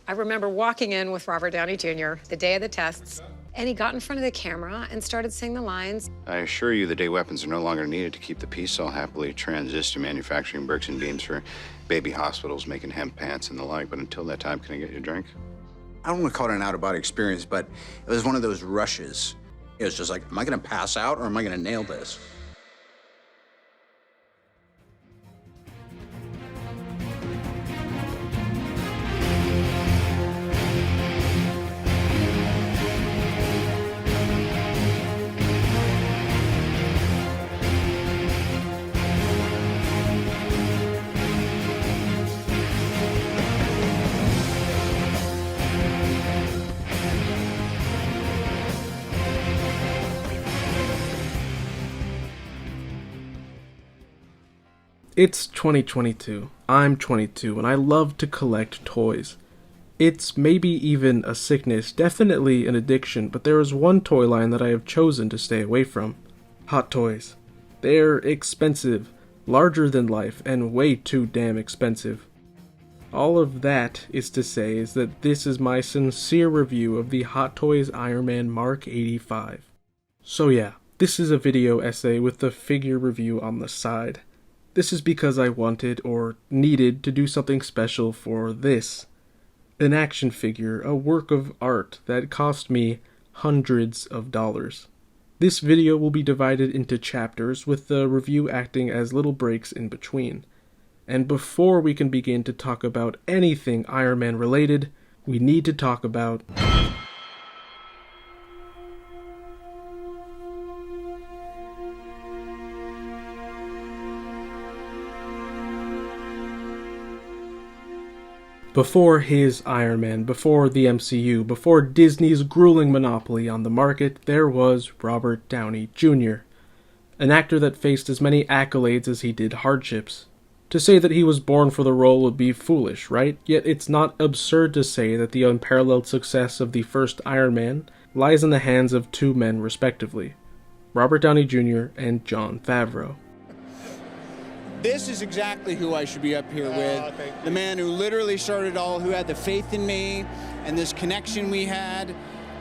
I remember walking in with Robert Downey Jr. the day of the tests, and he got in front of the camera and started saying the lines. I assure you the day weapons are no longer needed to keep the peace cell happily transist to manufacturing bricks and beams for baby hospitals, making hemp pants and the like. But until that time, can I get you a drink? I don't want to call it an out-of-body experience, but it was one of those rushes. It was just like, am I going to pass out or am I going to nail this? It's 2022. I'm 22, and I love to collect toys. It's maybe even a sickness, definitely an addiction, but there is one toy line that I have chosen to stay away from. Hot Toys. They're expensive, larger than life, and way too damn expensive. All of that is to say is that this is my sincere review of the Hot Toys Iron Man Mark 85. So yeah, this is a video essay with the figure review on the side. This is because I wanted or needed to do something special for this. An action figure, a work of art that cost me hundreds of dollars. This video will be divided into chapters, with the review acting as little breaks in between. And before we can begin to talk about anything Iron Man related, we need to talk about before his Iron Man, before the MCU, before Disney's grueling monopoly on the market, there was Robert Downey Jr., an actor that faced as many accolades as he did hardships. To say that he was born for the role would be foolish, right? Yet it's not absurd to say that the unparalleled success of the first Iron Man lies in the hands of two men respectively, Robert Downey Jr. and Jon Favreau. This is exactly who I should be up here with. The man who literally started it all, who had the faith in me and this connection we had.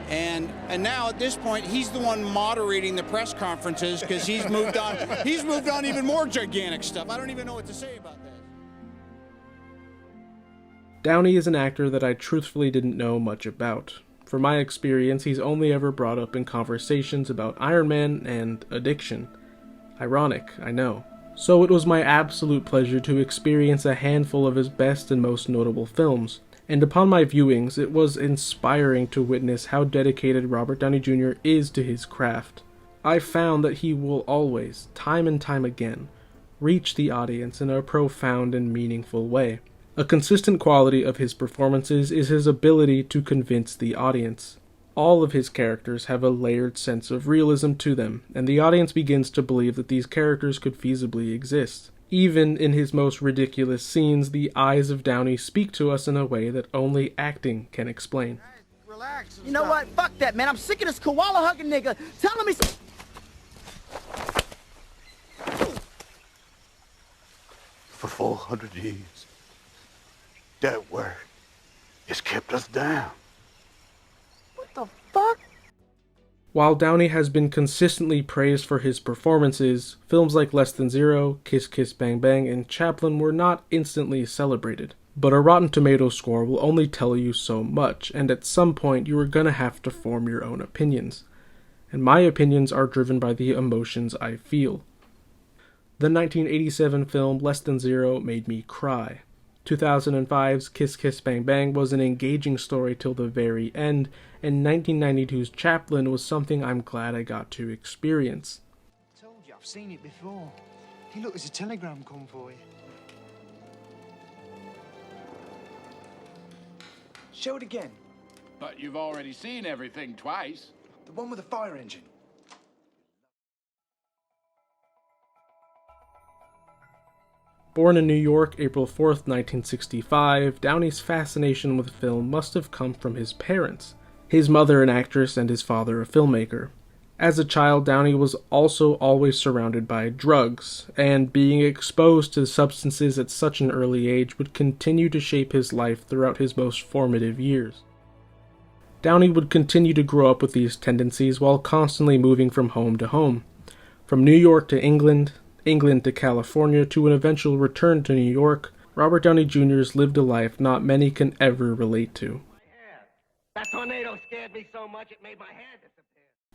And now at this point, he's the one moderating the press conferences because he's moved on. He's moved on even more gigantic stuff. I don't even know what to say about that. Downey is an actor that I truthfully didn't know much about. From my experience, he's only ever brought up in conversations about Iron Man and addiction. Ironic, I know. So it was my absolute pleasure to experience a handful of his best and most notable films, and upon my viewings, it was inspiring to witness how dedicated Robert Downey Jr. is to his craft. I found that he will always, time and time again, reach the audience in a profound and meaningful way. A consistent quality of his performances is his ability to convince the audience. All of his characters have a layered sense of realism to them, and the audience begins to believe that these characters could feasibly exist. Even in his most ridiculous scenes, the eyes of Downey speak to us in a way that only acting can explain. Relax. You know what? Fuck that, man. I'm sick of this koala-hugging nigga telling me For 400 years, that word has kept us down. the fuck? While Downey has been consistently praised for his performances, films like Less Than Zero, Kiss Kiss Bang Bang, and Chaplin were not instantly celebrated. But a Rotten Tomatoes score will only tell you so much, and at some point you are gonna have to form your own opinions. And my opinions are driven by the emotions I feel. The 1987 film Less Than Zero made me cry. 2005's Kiss Kiss Bang Bang was an engaging story till the very end, and 1992's Chaplin was something I'm glad I got to experience. I told you, I've seen it before. Hey, look, there's a telegram come for you. Show it again. But you've already seen everything twice. The one with the fire engine. Born in New York, April 4th, 1965, Downey's fascination with film must have come from his parents, his mother an actress and his father a filmmaker. As a child, Downey was also always surrounded by drugs, and being exposed to substances at such an early age would continue to shape his life throughout his most formative years. Downey would continue to grow up with these tendencies while constantly moving from home to home. From New York to England, England to California, to an eventual return to New York, Robert Downey Jr.'s lived a life not many can ever relate to. That tornado scared me so much it made my hair disappear.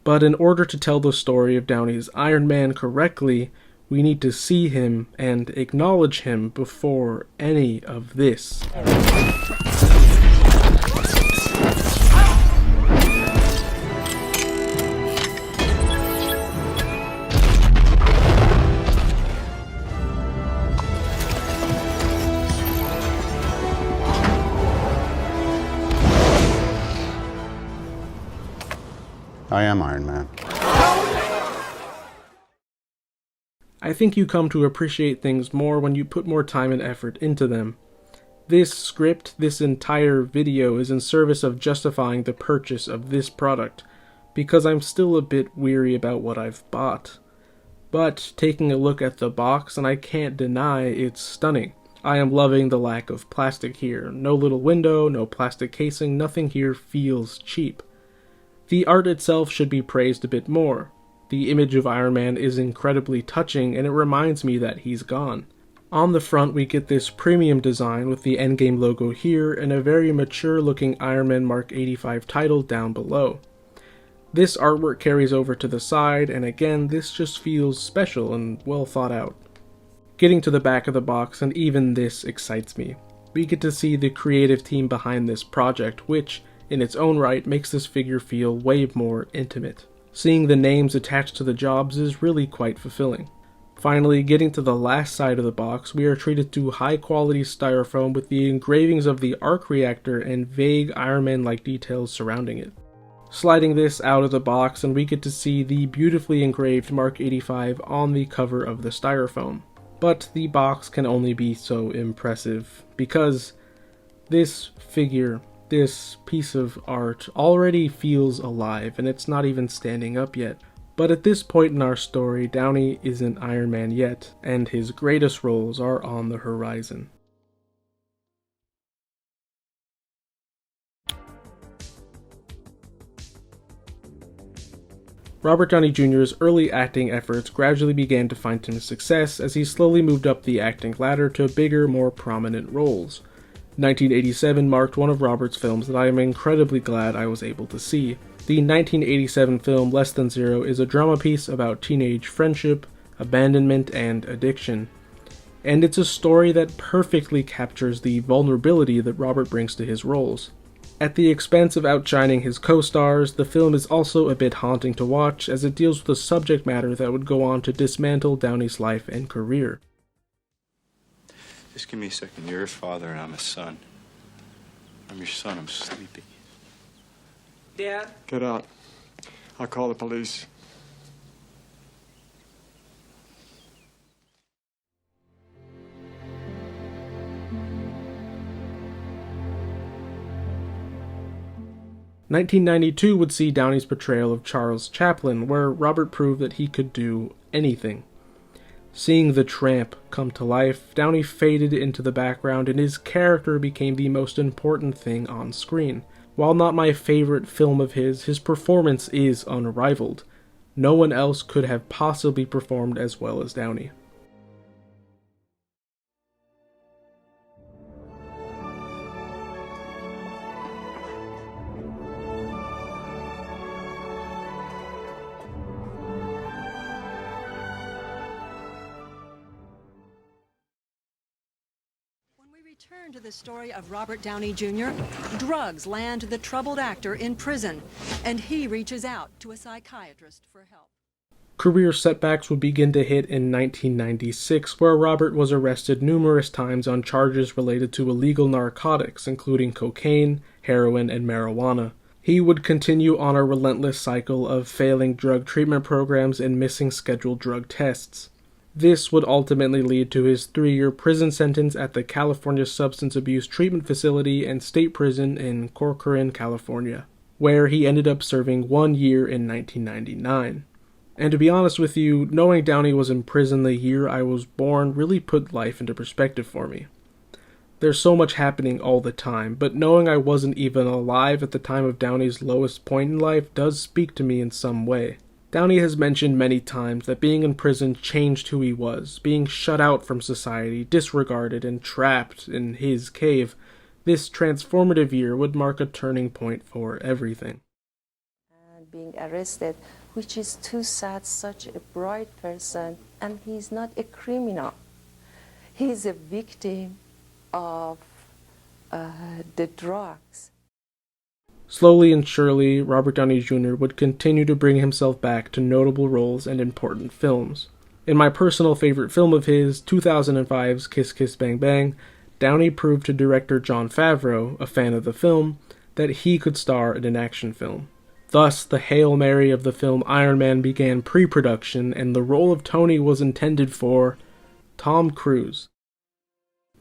But in order to tell the story of Downey's Iron Man correctly, we need to see him and acknowledge him before any of this. I am Iron Man. I think you come to appreciate things more when you put more time and effort into them. This script, this entire video, is in service of justifying the purchase of this product, because I'm still a bit weary about what I've bought. But taking a look at the box, and I can't deny it's stunning. I am loving the lack of plastic here. No little window, no plastic casing, nothing here feels cheap. The art itself should be praised a bit more. The image of Iron Man is incredibly touching, and it reminds me that he's gone. On the front, we get this premium design with the Endgame logo here and a very mature-looking Iron Man Mark 85 title down below. This artwork carries over to the side, and again, this just feels special and well thought out. Getting to the back of the box, and even this excites me. We get to see the creative team behind this project, which, in its own right, makes this figure feel way more intimate. Seeing the names attached to the jobs is really quite fulfilling. Finally, getting to the last side of the box, we are treated to high-quality styrofoam with the engravings of the arc reactor and vague Iron Man-like details surrounding it. Sliding this out of the box, and we get to see the beautifully engraved Mark 85 on the cover of the styrofoam. But the box can only be so impressive, because this figure, this piece of art, already feels alive, and it's not even standing up yet. But at this point in our story, Downey isn't Iron Man yet, and his greatest roles are on the horizon. Robert Downey Jr.'s early acting efforts gradually began to find him success as he slowly moved up the acting ladder to bigger, more prominent roles. 1987 marked one of Robert's films that I am incredibly glad I was able to see. The 1987 film Less Than Zero is a drama piece about teenage friendship, abandonment, and addiction. And it's a story that perfectly captures the vulnerability that Robert brings to his roles. At the expense of outshining his co-stars, the film is also a bit haunting to watch as it deals with a subject matter that would go on to dismantle Downey's life and career. Just give me a second. You're his father and I'm his son. I'm your son. I'm sleepy. Dad? Get out. I'll call the police. "1992 would see Downey's portrayal of Charles Chaplin, where Robert proved that he could do anything. Seeing the tramp come to life, Downey faded into the background and his character became the most important thing on screen. While not my favorite film of his performance is unrivaled. No one else could have possibly performed as well as Downey. Return to the story of Robert Downey Jr., drugs land the troubled actor in prison, and he reaches out to a psychiatrist for help. Career setbacks would begin to hit in 1996, where Robert was arrested numerous times on charges related to illegal narcotics, including cocaine, heroin, and marijuana. He would continue on a relentless cycle of failing drug treatment programs and missing scheduled drug tests. This would ultimately lead to his 3-year prison sentence at the California Substance Abuse Treatment Facility and State Prison in Corcoran, California. where he ended up serving 1 year in 1999. And to be honest with you, knowing Downey was in prison the year I was born really put life into perspective for me. There's so much happening all the time, but knowing I wasn't even alive at the time of Downey's lowest point in life does speak to me in some way. Downey has mentioned many times that being in prison changed who he was, being shut out from society, disregarded, and trapped in his cave. This transformative year would mark a turning point for everything. And being arrested, which is too sad, such a bright person, and he's not a criminal. He's a victim of the drugs. Slowly and surely, Robert Downey Jr. would continue to bring himself back to notable roles and important films. In my personal favorite film of his, 2005's Kiss Kiss Bang Bang, Downey proved to director Jon Favreau, a fan of the film, that he could star in an action film. Thus, the Hail Mary of the film Iron Man began pre-production, and the role of Tony was intended for Tom Cruise.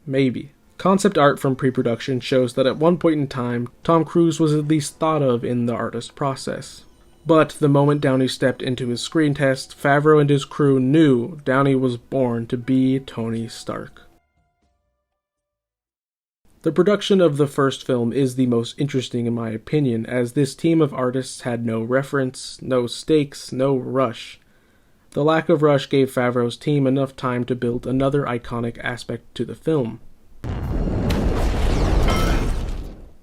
Maybe. Concept art from pre-production shows that at one point in time, Tom Cruise was at least thought of in the artist process. But the moment Downey stepped into his screen test, Favreau and his crew knew Downey was born to be Tony Stark. The production of the first film is the most interesting in my opinion, as this team of artists had no reference, no stakes, no rush. The lack of rush gave Favreau's team enough time to build another iconic aspect to the film.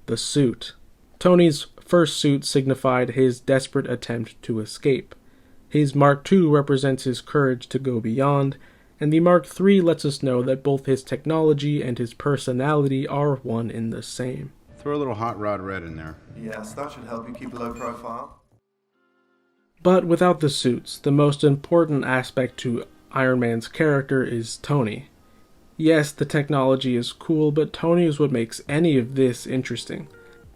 The suit. Tony's first suit signified his desperate attempt to escape. His Mark II represents his courage to go beyond, and the Mark III lets us know that both his technology and his personality are one in the same. Throw a little hot rod red in there. Yes, that should help you keep a low profile. But without the suits, the most important aspect to Iron Man's character is Tony. Yes, the technology is cool, but Tony is what makes any of this interesting.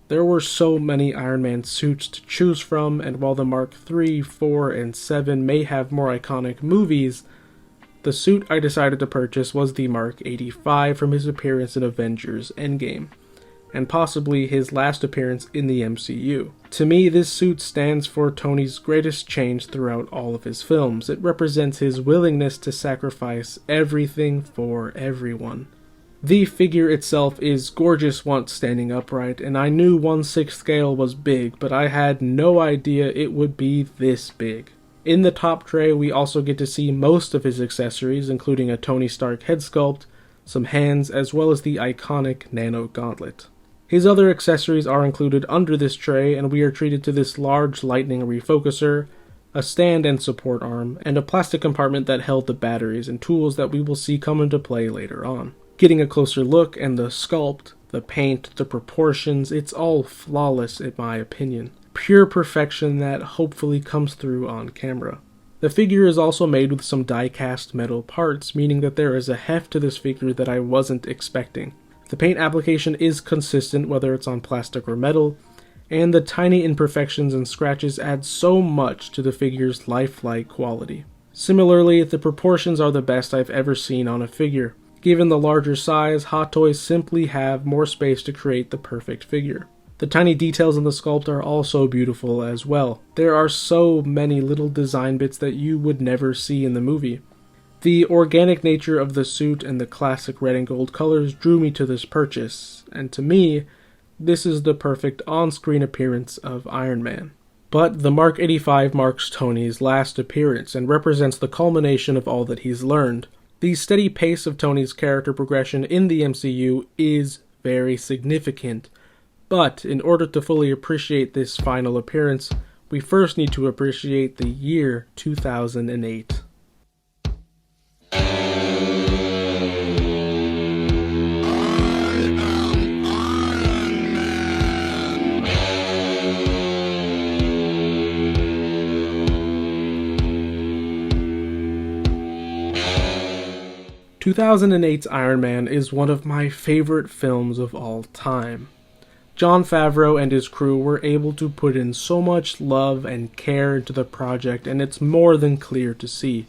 There were so many Iron Man suits to choose from, and while the Mark III, 4, and 7 may have more iconic movies, the suit I decided to purchase was the Mark 85 from his appearance in Avengers Endgame, and possibly his last appearance in the MCU. To me, this suit stands for Tony's greatest change throughout all of his films. It represents his willingness to sacrifice everything for everyone. The figure itself is gorgeous once standing upright, and I knew 1/6 scale was big, but I had no idea it would be this big. In the top tray, we also get to see most of his accessories, including a Tony Stark head sculpt, some hands, as well as the iconic Nano Gauntlet. His other accessories are included under this tray, and we are treated to this large lightning refocuser, a stand and support arm, and a plastic compartment that held the batteries and tools that we will see come into play later on. Getting a closer look, and the sculpt, the paint, the proportions, it's all flawless in my opinion. Pure perfection that hopefully comes through on camera. The figure is also made with some die-cast metal parts, meaning that there is a heft to this figure that I wasn't expecting. The paint application is consistent whether it's on plastic or metal, and the tiny imperfections and scratches add so much to the figure's lifelike quality. Similarly, the proportions are the best I've ever seen on a figure. Given the larger size, Hot Toys simply have more space to create the perfect figure. The tiny details in the sculpt are also beautiful as well. There are so many little design bits that you would never see in the movie. The organic nature of the suit and the classic red and gold colors drew me to this purchase, and to me, this is the perfect on-screen appearance of Iron Man. But the Mark 85 marks Tony's last appearance and represents the culmination of all that he's learned. The steady pace of Tony's character progression in the MCU is very significant, but in order to fully appreciate this final appearance, we first need to appreciate the year 2008. " 2008's Iron Man is one of my favorite films of all time. Jon Favreau and his crew were able to put in so much love and care into the project, and it's more than clear to see.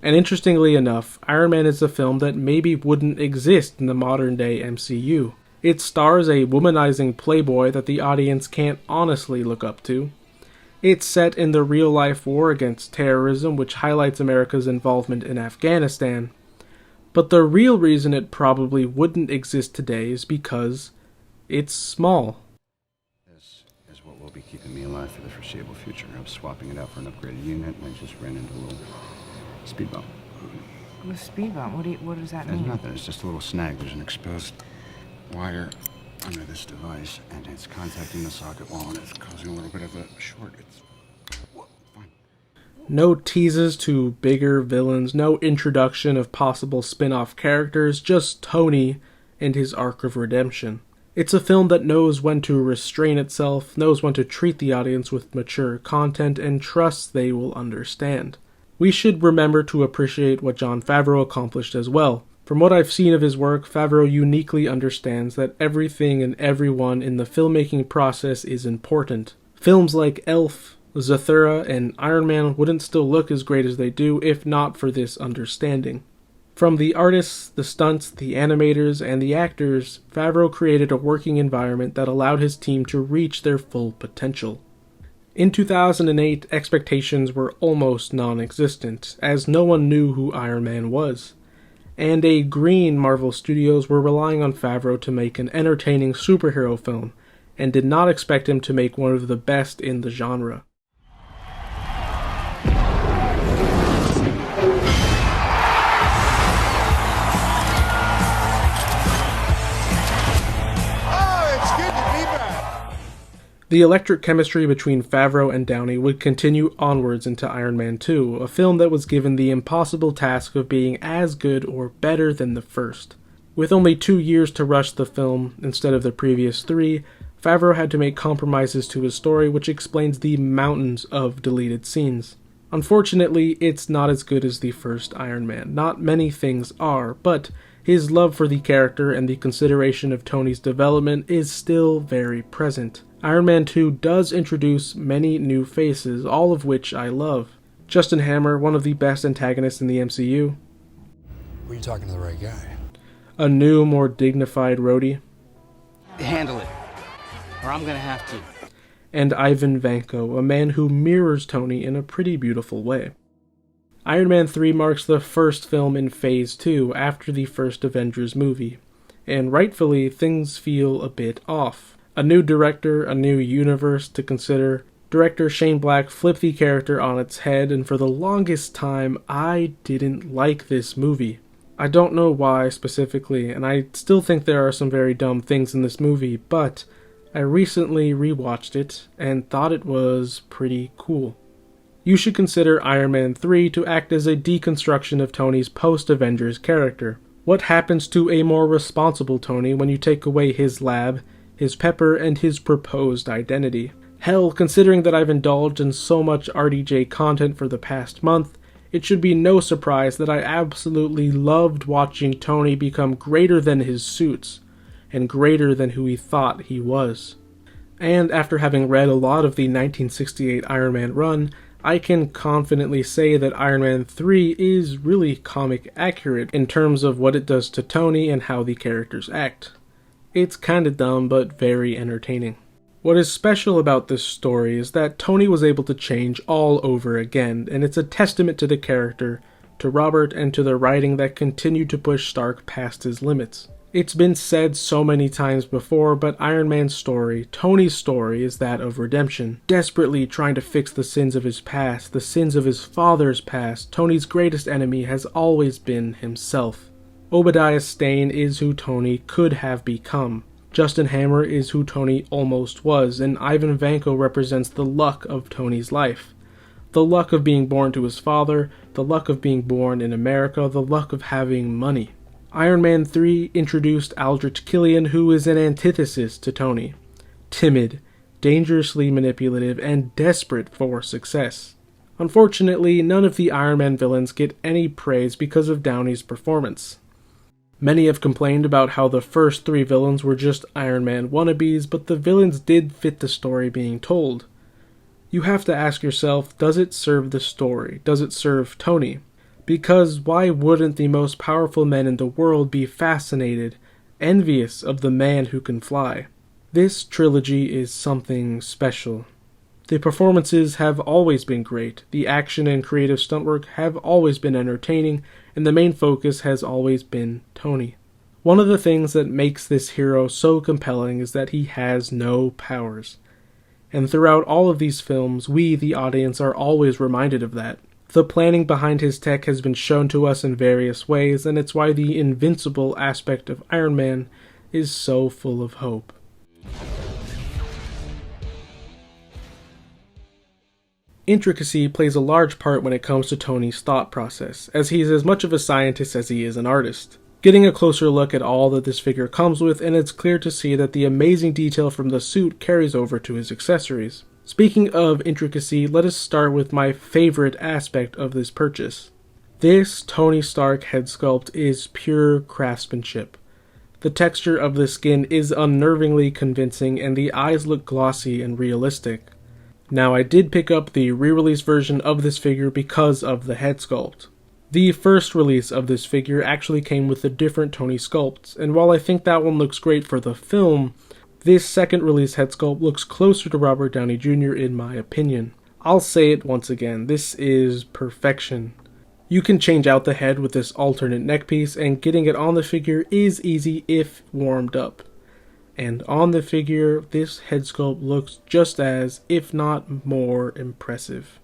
And interestingly enough, Iron Man is a film that maybe wouldn't exist in the modern day MCU. It stars a womanizing playboy that the audience can't honestly look up to. It's set in the real-life war against terrorism, which highlights America's involvement in Afghanistan. But the real reason it probably wouldn't exist today is because it's small. This is what will be keeping me alive for the foreseeable future. I was swapping it out for an upgraded unit, and I just ran into a little speed bump. A speed bump? What does that There's mean? nothing. It's just a little snag. There's an exposed wire under this device, and it's contacting the socket wall, and it's causing a little bit of a short. No teases to bigger villains, no introduction of possible spin-off characters, just Tony and his arc of redemption. It's a film that knows when to restrain itself, knows when to treat the audience with mature content, and trusts they will understand. We should remember to appreciate what Jon Favreau accomplished as well. From what I've seen of his work, Favreau uniquely understands that everything and everyone in the filmmaking process is important. Films like Elf, Zathura, and Iron Man wouldn't still look as great as they do if not for this understanding. From the artists, the stunts, the animators, and the actors, Favreau created a working environment that allowed his team to reach their full potential. In 2008, expectations were almost non-existent, as no one knew who Iron Man was. And a green Marvel Studios were relying on Favreau to make an entertaining superhero film, and did not expect him to make one of the best in the genre. The electric chemistry between Favreau and Downey would continue onwards into Iron Man 2, a film that was given the impossible task of being as good or better than the first. With only 2 years to rush the film instead of the previous 3, Favreau had to make compromises to his story, which explains the mountains of deleted scenes. Unfortunately, it's not as good as the first Iron Man. Not many things are, but his love for the character and the consideration of Tony's development is still very present. Iron Man 2 does introduce many new faces, all of which I love. Justin Hammer, one of the best antagonists in the MCU. Were you talking to the right guy? A new, more dignified Rhodey. Handle it, or I'm gonna have to. And Ivan Vanko, a man who mirrors Tony in a pretty beautiful way. Iron Man 3 marks the first film in Phase 2 after the first Avengers movie, and rightfully things feel a bit off. A new director, a new universe to consider. Director Shane Black flipped the character on its head, and for the longest time, I didn't like this movie. I don't know why specifically, and I still think there are some very dumb things in this movie, but I recently rewatched it and thought it was pretty cool. You should consider Iron Man 3 to act as a deconstruction of Tony's post-Avengers character. What happens to a more responsible Tony when you take away his lab, his pepper, and his proposed identity? Hell, considering that I've indulged in so much RDJ content for the past month, it should be no surprise that I absolutely loved watching Tony become greater than his suits, and greater than who he thought he was. And after having read a lot of the 1968 Iron Man run, I can confidently say that Iron Man 3 is really comic accurate in terms of what it does to Tony and how the characters act. It's kinda dumb, but very entertaining. What is special about this story is that Tony was able to change all over again, and it's a testament to the character, to Robert, and to the writing that continued to push Stark past his limits. It's been said so many times before, but Iron Man's story, Tony's story, is that of redemption. Desperately trying to fix the sins of his past, the sins of his father's past, Tony's greatest enemy has always been himself. Obadiah Stane is who Tony could have become. Justin Hammer is who Tony almost was, and Ivan Vanko represents the luck of Tony's life. The luck of being born to his father, the luck of being born in America, the luck of having money. Iron Man 3 introduced Aldrich Killian, who is an antithesis to Tony. Timid, dangerously manipulative, and desperate for success. Unfortunately, none of the Iron Man villains get any praise because of Downey's performance. Many have complained about how the first 3 villains were just Iron Man wannabes, but the villains did fit the story being told. You have to ask yourself, does it serve the story? Does it serve Tony? Because why wouldn't the most powerful men in the world be fascinated envious of the man who can fly. This trilogy is something special. The performances have always been great, the action and creative stunt work have always been entertaining, and the main focus has always been Tony. One of the things that makes this hero so compelling is that he has no powers. And throughout all of these films, we, the audience, are always reminded of that. The planning behind his tech has been shown to us in various ways, and it's why the invincible aspect of Iron Man is so full of hope. Intricacy plays a large part when it comes to Tony's thought process, as he's as much of a scientist as he is an artist. Getting a closer look at all that this figure comes with, and it's clear to see that the amazing detail from the suit carries over to his accessories. Speaking of intricacy, let us start with my favorite aspect of this purchase. This Tony Stark head sculpt is pure craftsmanship. The texture of the skin is unnervingly convincing, and the eyes look glossy and realistic. Now, I did pick up the re-release version of this figure because of the head sculpt. The first release of this figure actually came with a different Tony sculpt, and while I think that one looks great for the film, this second release head sculpt looks closer to Robert Downey Jr. in my opinion. I'll say it once again, this is perfection. You can change out the head with this alternate neck piece, and getting it on the figure is easy if warmed up. And on the figure, this head sculpt looks just as, if not more, impressive.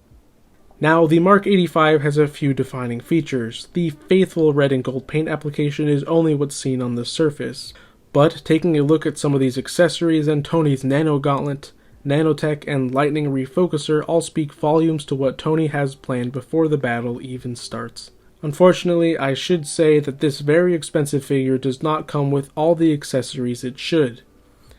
Now, the Mark 85 has a few defining features. The faithful red and gold paint application is only what's seen on the surface, but taking a look at some of these accessories and Tony's nano gauntlet, nanotech, and lightning refocuser all speak volumes to what Tony has planned before the battle even starts. Unfortunately, I should say that this very expensive figure does not come with all the accessories it should.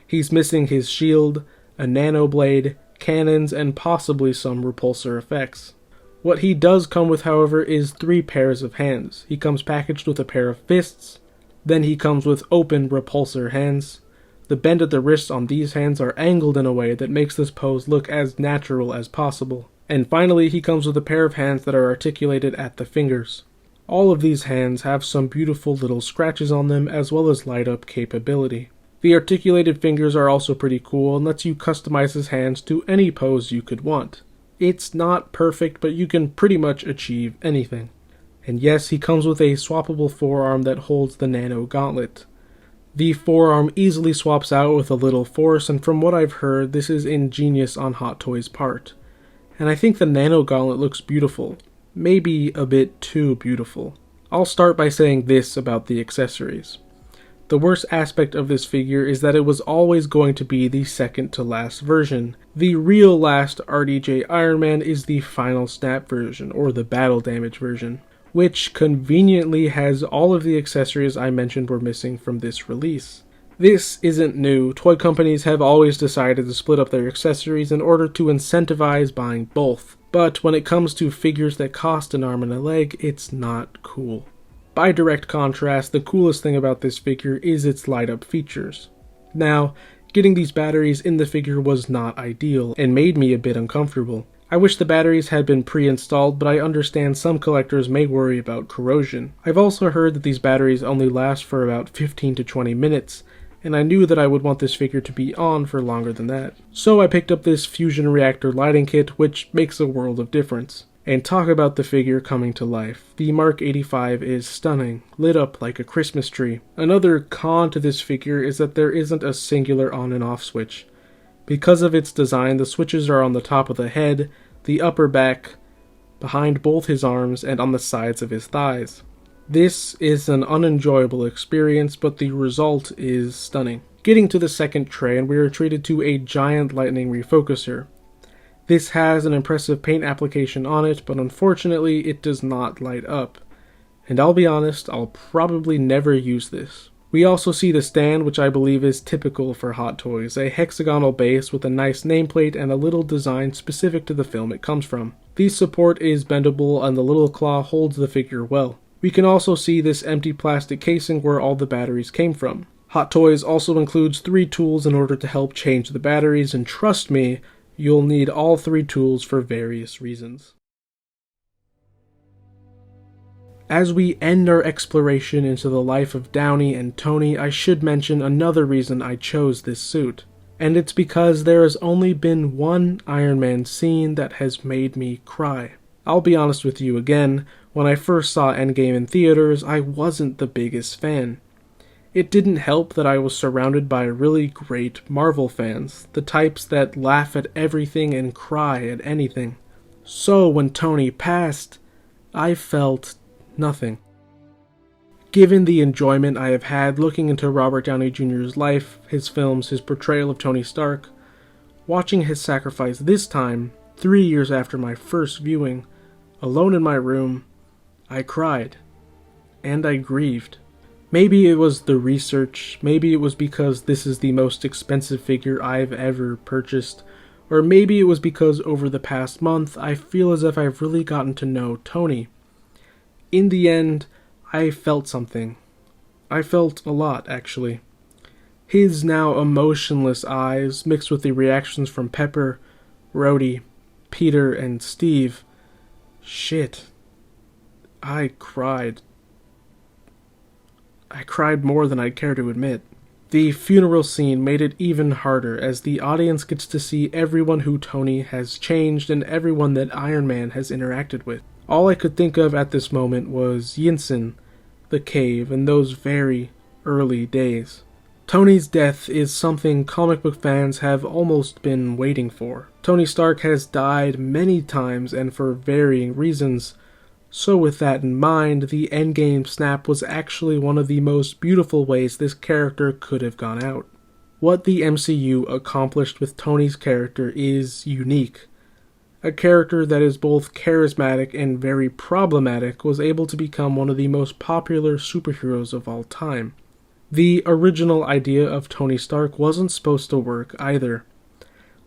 He's missing his shield, a nano blade, cannons, and possibly some repulsor effects. What he does come with, however, is 3 pairs of hands. He comes packaged with a pair of fists, then he comes with open repulsor hands. The bend at the wrists on these hands are angled in a way that makes this pose look as natural as possible. And finally, he comes with a pair of hands that are articulated at the fingers. All of these hands have some beautiful little scratches on them, as well as light-up capability. The articulated fingers are also pretty cool and lets you customize his hands to any pose you could want. It's not perfect, but you can pretty much achieve anything. And yes, he comes with a swappable forearm that holds the nano gauntlet. The forearm easily swaps out with a little force, and from what I've heard, this is ingenious on Hot Toys' part. And I think the nano gauntlet looks beautiful. Maybe a bit too beautiful. I'll start by saying this about the accessories. The worst aspect of this figure is that it was always going to be the second to last version. The real last RDJ Iron Man is the Final Snap version, or the Battle Damage version, which conveniently has all of the accessories I mentioned were missing from this release. This isn't new. Toy companies have always decided to split up their accessories in order to incentivize buying both. But when it comes to figures that cost an arm and a leg, it's not cool. By direct contrast, the coolest thing about this figure is its light-up features. Now, getting these batteries in the figure was not ideal, and made me a bit uncomfortable. I wish the batteries had been pre-installed, but I understand some collectors may worry about corrosion. I've also heard that these batteries only last for about 15 to 20 minutes, and I knew that I would want this figure to be on for longer than that. So I picked up this fusion reactor lighting kit, which makes a world of difference. And talk about the figure coming to life. The Mark 85 is stunning, lit up like a Christmas tree. Another con to this figure is that there isn't a singular on and off switch. Because of its design, the switches are on the top of the head, the upper back, behind both his arms, and on the sides of his thighs. This is an unenjoyable experience, but the result is stunning. Getting to the second tray, and we are treated to a giant lightning refocuser. This has an impressive paint application on it, but unfortunately it does not light up. And I'll be honest, I'll probably never use this. We also see the stand, which I believe is typical for Hot Toys, a hexagonal base with a nice nameplate and a little design specific to the film it comes from. The support is bendable and the little claw holds the figure well. We can also see this empty plastic casing where all the batteries came from. Hot Toys also includes 3 tools in order to help change the batteries, and trust me, you'll need all 3 tools for various reasons. As we end our exploration into the life of Downey and Tony, I should mention another reason I chose this suit. And it's because there has only been one Iron Man scene that has made me cry. I'll be honest with you again, when I first saw Endgame in theaters, I wasn't the biggest fan. It didn't help that I was surrounded by really great Marvel fans, the types that laugh at everything and cry at anything. So when Tony passed, I felt nothing. Given the enjoyment I have had looking into Robert Downey Jr.'s life, his films, his portrayal of Tony Stark, watching his sacrifice this time, 3 years after my first viewing, alone in my room, I cried. And I grieved. Maybe it was the research, maybe it was because this is the most expensive figure I've ever purchased, or maybe it was because over the past month I feel as if I've really gotten to know Tony. In the end, I felt something. I felt a lot, actually. His now emotionless eyes, mixed with the reactions from Pepper, Rhodey, Peter, and Steve. Shit. I cried. I cried more than I'd care to admit. The funeral scene made it even harder as the audience gets to see everyone who Tony has changed and everyone that Iron Man has interacted with. All I could think of at this moment was Yinsen, the cave, and those very early days. Tony's death is something comic book fans have almost been waiting for. Tony Stark has died many times and for varying reasons. So with that in mind, the Endgame snap was actually one of the most beautiful ways this character could have gone out. What the MCU accomplished with Tony's character is unique. A character that is both charismatic and very problematic was able to become one of the most popular superheroes of all time. The original idea of Tony Stark wasn't supposed to work either.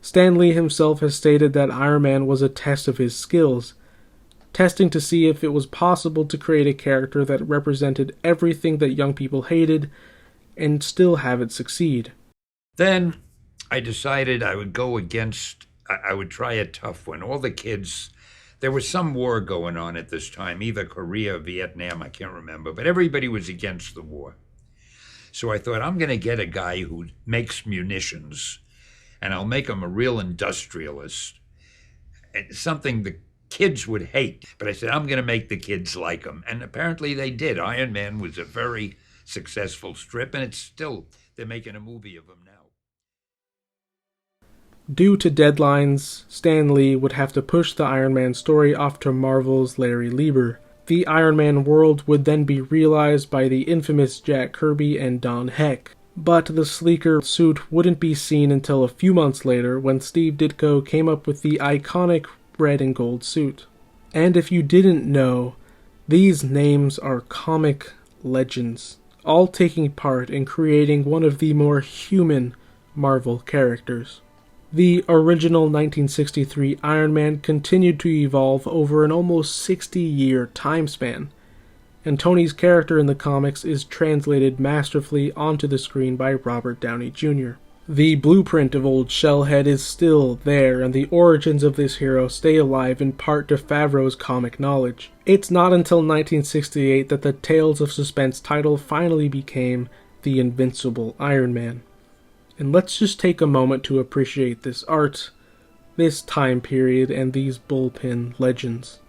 Stan Lee himself has stated that Iron Man was a test of his skills, testing to see if it was possible to create a character that represented everything that young people hated and still have it succeed. Then I decided I would try a tough one. All the kids, there was some war going on at this time, either Korea or Vietnam, I can't remember, but everybody was against the war. So I thought, I'm going to get a guy who makes munitions, and I'll make him a real industrialist. And something the kids would hate. But I said, I'm going to make the kids like him. And apparently they did. Iron Man was a very successful strip, and they're making a movie of him now. Due to deadlines, Stan Lee would have to push the Iron Man story off to Marvel's Larry Lieber. The Iron Man world would then be realized by the infamous Jack Kirby and Don Heck. But the sleeker suit wouldn't be seen until a few months later when Steve Ditko came up with the iconic red and gold suit. And if you didn't know, these names are comic legends, all taking part in creating one of the more human Marvel characters. The original 1963 Iron Man continued to evolve over an almost 60-year time span, and Tony's character in the comics is translated masterfully onto the screen by Robert Downey Jr. The blueprint of old Shellhead is still there, and the origins of this hero stay alive in part to Favreau's comic knowledge. It's not until 1968 that the Tales of Suspense title finally became The Invincible Iron Man. And let's just take a moment to appreciate this art, this time period, and these bullpen legends.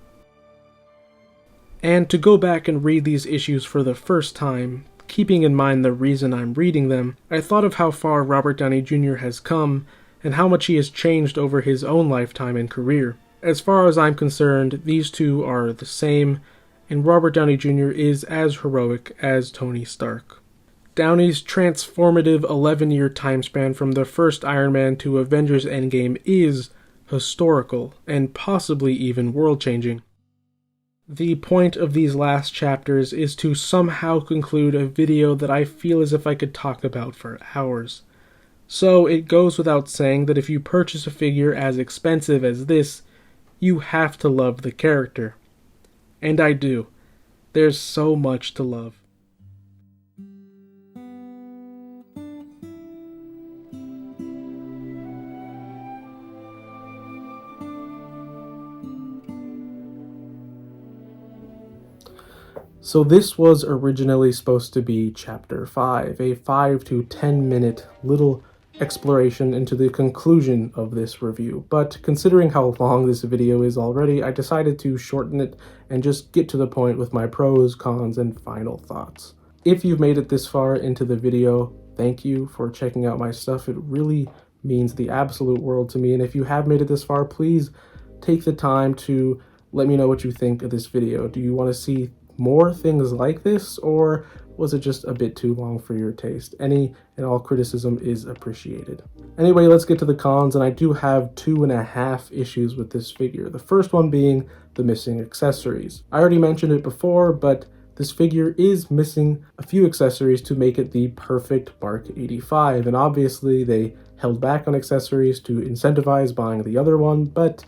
And to go back and read these issues for the first time, keeping in mind the reason I'm reading them, I thought of how far Robert Downey Jr. has come and how much he has changed over his own lifetime and career. As far as I'm concerned, these two are the same, and Robert Downey Jr. is as heroic as Tony Stark. Downey's transformative 11-year time span from the first Iron Man to Avengers Endgame is historical and possibly even world-changing. The point of these last chapters is to somehow conclude a video that I feel as if I could talk about for hours. So it goes without saying that if you purchase a figure as expensive as this, you have to love the character. And I do. There's so much to love. So this was originally supposed to be Chapter 5, a 5 to 10 minute little exploration into the conclusion of this review, but considering how long this video is already, I decided to shorten it and just get to the point with my pros, cons, and final thoughts. If you've made it this far into the video, thank you for checking out my stuff. It really means the absolute world to me, and if you have made it this far, please take the time to let me know what you think of this video. Do you want to see more things like this, or was it just a bit too long for your taste? Any and all criticism is appreciated. Anyway, let's get to the cons, and I do have 2.5 issues with this figure. The first one being the missing accessories. I already mentioned it before, but this figure is missing a few accessories to make it the perfect Mark 85, and obviously they held back on accessories to incentivize buying the other one, but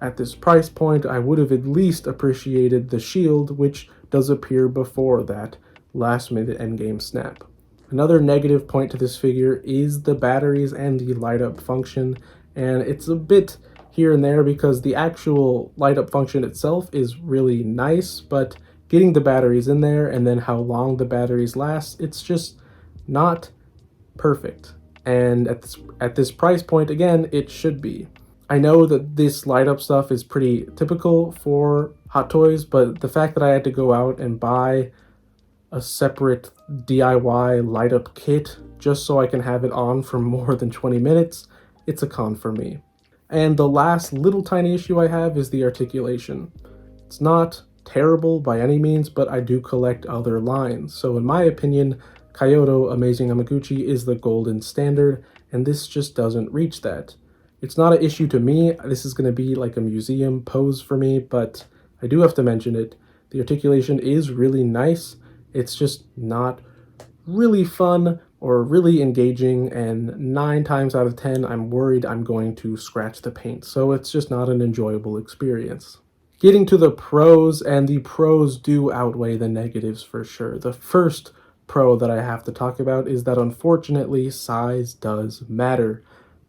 at this price point, I would have at least appreciated the shield, which does appear before that last-minute endgame snap. Another negative point to this figure is the batteries and the light-up function, and it's a bit here and there because the actual light-up function itself is really nice, but getting the batteries in there and then how long the batteries last, it's just not perfect. And at this price point, again, it should be. I know that this light-up stuff is pretty typical for Hot Toys, but the fact that I had to go out and buy a separate DIY light-up kit just so I can have it on for more than 20 minutes, it's a con for me. And the last little tiny issue I have is the articulation. It's not terrible by any means, but I do collect other lines. So in my opinion, Kyoto Amazing Hamaguchi is the golden standard, and this just doesn't reach that. It's not an issue to me. This is going to be like a museum pose for me, but I do have to mention it. The articulation is really nice. It's just not really fun or really engaging, and 9 times out of 10, I'm worried I'm going to scratch the paint. So it's just not an enjoyable experience. Getting to the pros, and the pros do outweigh the negatives for sure. The first pro that I have to talk about is that unfortunately size does matter.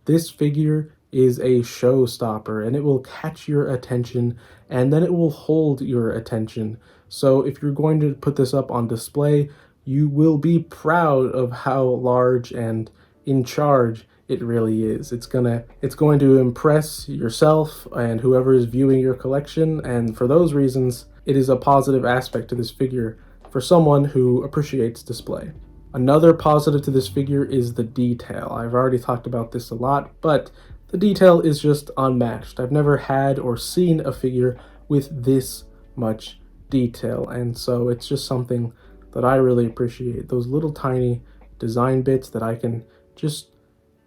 This figure is a showstopper, and it will catch your attention, and then it will hold your attention. So if you're going to put this up on display, you will be proud of how large and in charge it really is. It's going to impress yourself and whoever is viewing your collection, and for those reasons, it is a positive aspect to this figure for someone who appreciates display. Another positive to this figure is the detail. I've already talked about this a lot, but the detail is just unmatched. I've never had or seen a figure with this much detail, and so it's just something that I really appreciate. Those little tiny design bits that I can just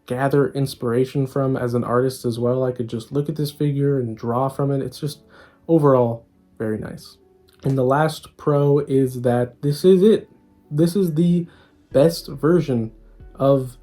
gather inspiration from as an artist as well. I could just look at this figure and draw from it. It's just overall very nice. And the last pro is that this is it. This is the best version of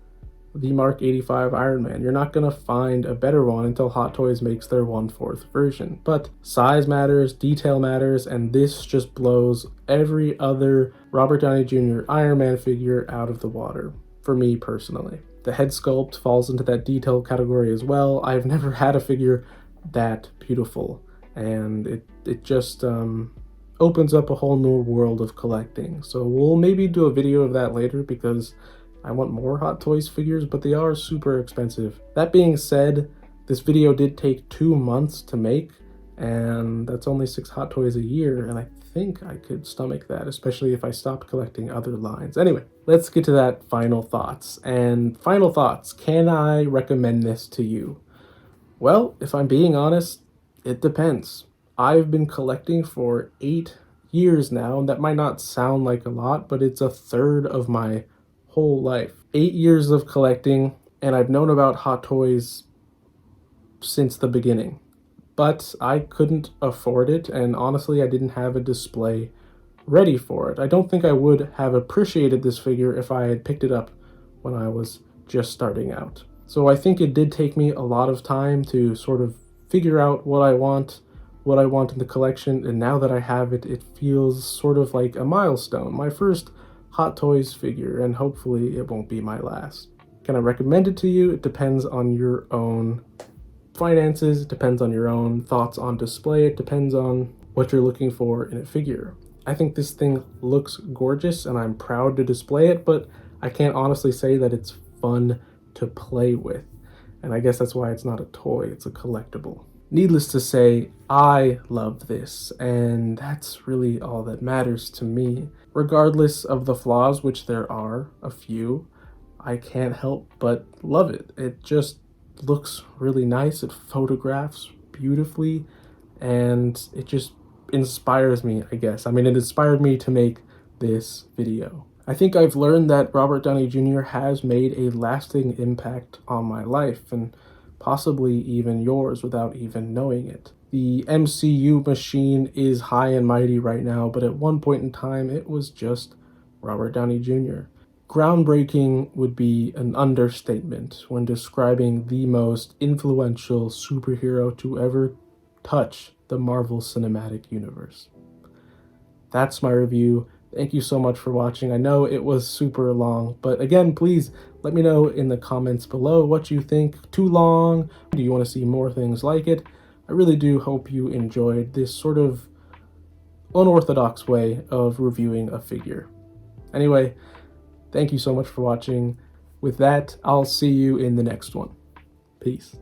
the Mark 85 Iron Man. You're not going to find a better one until Hot Toys makes their 1/4 version. But size matters, detail matters, and this just blows every other Robert Downey Jr. Iron Man figure out of the water, for me personally. The head sculpt falls into that detail category as well. I've never had a figure that beautiful, and it just opens up a whole new world of collecting. So we'll maybe do a video of that later because I want more Hot Toys figures, but they are super expensive. That being said, this video did take 2 months to make, and that's only 6 Hot Toys a year, and I think I could stomach that, especially if I stopped collecting other lines. Anyway, let's get to that final thoughts. And final thoughts, can I recommend this to you? Well, if I'm being honest, it depends. I've been collecting for 8 years now, and that might not sound like a lot, but it's 1/3 of my whole life. 8 years of collecting, and I've known about Hot Toys since the beginning. But I couldn't afford it, and honestly, I didn't have a display ready for it. I don't think I would have appreciated this figure if I had picked it up when I was just starting out. So I think it did take me a lot of time to sort of figure out what I want in the collection, and now that I have it, it feels sort of like a milestone. My first Hot Toys figure, and hopefully it won't be my last. Can I recommend it to you? It depends on your own finances, it depends on your own thoughts on display, it depends on what you're looking for in a figure. I think this thing looks gorgeous and I'm proud to display it, but I can't honestly say that it's fun to play with. And I guess that's why it's not a toy, it's a collectible. Needless to say, I love this, and that's really all that matters to me. Regardless of the flaws, which there are a few, I can't help but love it. It just looks really nice, it photographs beautifully, and it just inspires me, I guess. I mean, it inspired me to make this video. I think I've learned that Robert Downey Jr. has made a lasting impact on my life, and possibly even yours without even knowing it. The MCU machine is high and mighty right now, but at one point in time, it was just Robert Downey Jr. Groundbreaking would be an understatement when describing the most influential superhero to ever touch the Marvel Cinematic Universe. That's my review. Thank you so much for watching. I know it was super long, but again, please let me know in the comments below what you think. Too long? Do you want to see more things like it? I really do hope you enjoyed this sort of unorthodox way of reviewing a figure. Anyway, thank you so much for watching. With that, I'll see you in the next one. Peace.